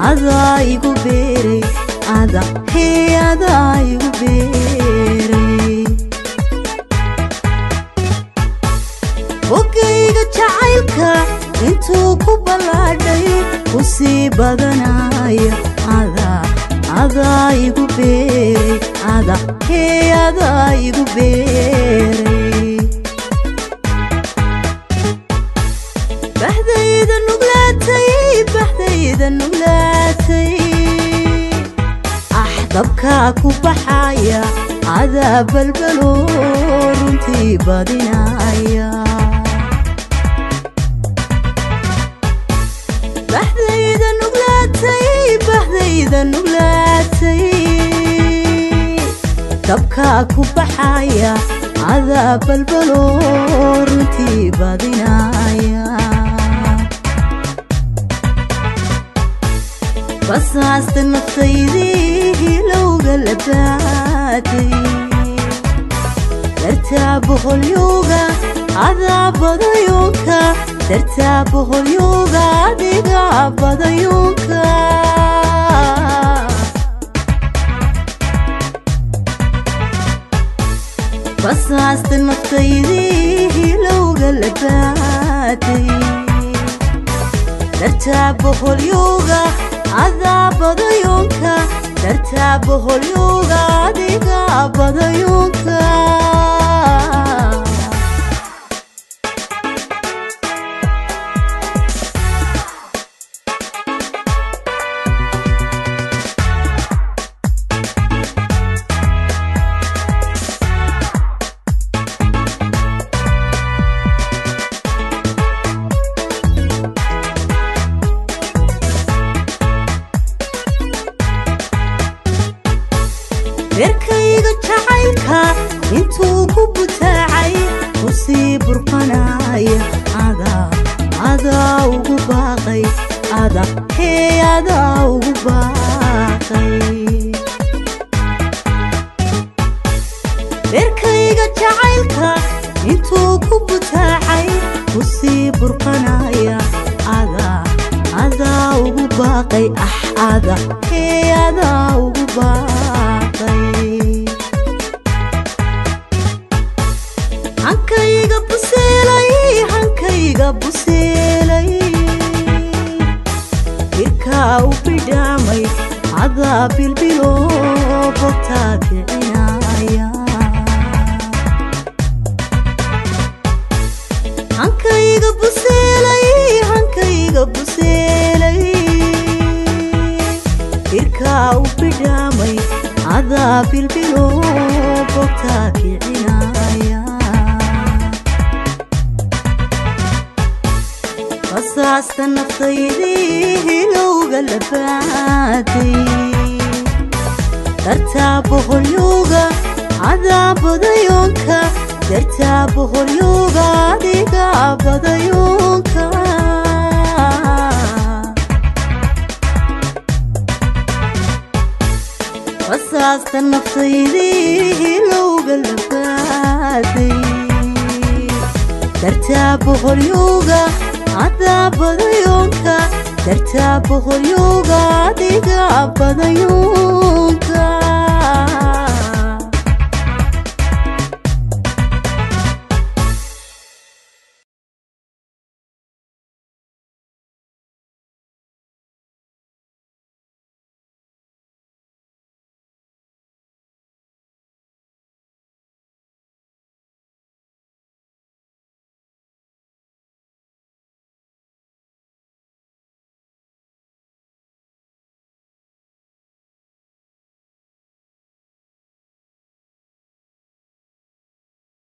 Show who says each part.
Speaker 1: adaa igu beeray ada hee adaa igu beeray bogayga jacaylka intuu ku ballaadhay u sii badanaya adaa igu beeray ada hee adaa igu beeray بحذيذا نقلاتي أحضبك أكو بحايا عذاب البلور انتي بادنايا بحذيذا نقلاتي أحضبك أكو بحايا عذاب البلور انتي بادنايا بس عستنا بصيديه لو قلباتي ترتابه اليوغا عذاب ضيوكا ترتابه اليوغا عذاب ضيوكا بس عستنا بصيديه لو قلباتي ترتابه اليوغا عذاب ضيوكا ترتابه اليوغا عذاب ضيوكا reerkayga jacaylka intuu ku butaacay u sii burqanaya adaa ugu baaqay ada hee adaa ugu baaqay reerkayga jacaylka intuu ku butaacay u sii burqanaya adaa ugu baaqay ada hee adaa ugu baaqay hankayga buseelay irkaa u bidhaamay cadaa bilbilo bogtaa kicinaya hankayga buseelay irkaa u bidhaamay cadaa bilbilo bogtaa kicinaya قصاص نفطيدي لو قلباتي ترتابه اليوغا عذاب ضيوكا ترتابه اليوغا عذاب ضيوكا قصاص نفطيدي لو قلباتي ترتابه اليوغا عذاب ضيوكا ترتابه اليوغا عذاب ضيوكا